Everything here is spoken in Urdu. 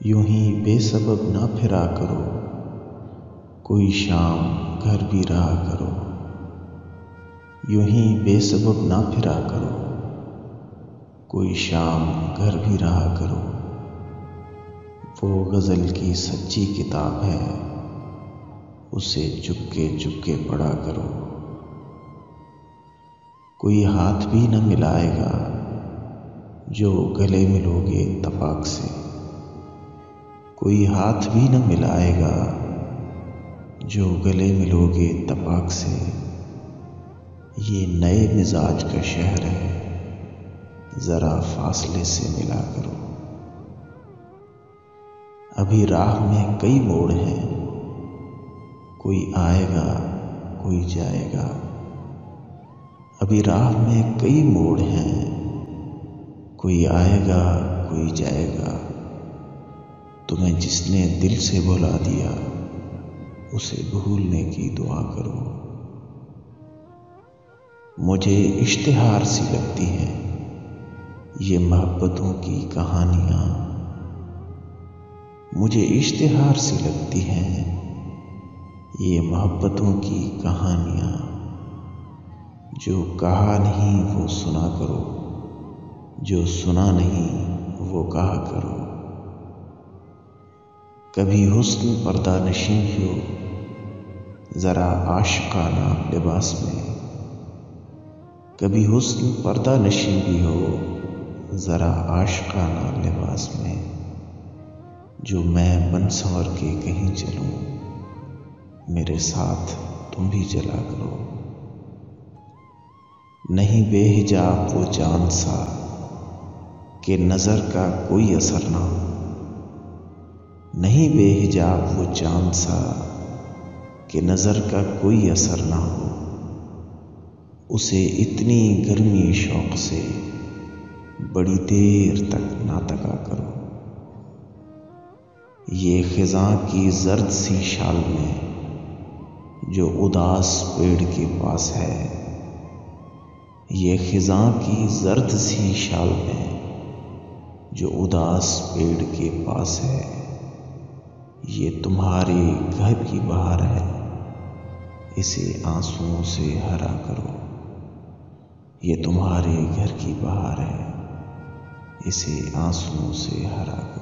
یوں ہی بے سبب نہ پھرا کرو، کوئی شام گھر بھی رہا کرو۔ یوں ہی بے سبب نہ پھرا کرو، کوئی شام گھر بھی رہا کرو۔ وہ غزل کی سچی کتاب ہے، اسے چپکے پڑھا کرو۔ کوئی ہاتھ بھی نہ ملائے گا جو گلے ملو گے اتفاق سے۔ کوئی ہاتھ بھی نہ ملائے گا جو گلے ملو گے اتفاق سے۔ یہ نئے مزاج کا شہر ہے، ذرا فاصلے سے ملا کرو۔ ابھی راہ میں کئی موڑ ہیں، کوئی آئے گا کوئی جائے گا۔ ابھی راہ میں کئی موڑ ہیں، کوئی آئے گا کوئی جائے گا۔ تمہیں جس نے دل سے بھلا دیا، اسے بھولنے کی دعا کرو۔ مجھے اشتہار سی لگتی ہیں یہ محبتوں کی کہانیاں۔ مجھے اشتہار سی لگتی ہیں یہ محبتوں کی کہانیاں۔ جو کہا نہیں وہ سنا کرو، جو سنا نہیں وہ کہا کرو۔ کبھی حسن پردہ نشین بھی ہو ذرا عاشقانہ لباس میں۔ کبھی حسن پردہ نشین بھی ہو ذرا عاشقانہ لباس میں۔ جو میں بن سنور کے کہیں چلوں، میرے ساتھ تم بھی چلا کرو۔ نہیں بے حجاب وہ چاند سا کہ نظر کا کوئی اثر نہ ہو۔ نہیں بے حجاب وہ چاند سا کہ نظر کا کوئی اثر نہ ہو۔ اسے اتنی گرمی شوق سے بڑی دیر تک نہ تکا کرو۔ یہ خزاں کی زرد سی شال میں جو اداس پیڑ کے پاس ہے۔ یہ خزاں کی زرد سی شال میں جو اداس پیڑ کے پاس ہے۔ یہ تمہارے گھر کی بہار ہے، اسے آنسوؤں سے ہرا کرو۔ یہ تمہارے گھر کی بہار ہے، اسے آنسوؤں سے ہرا کرو۔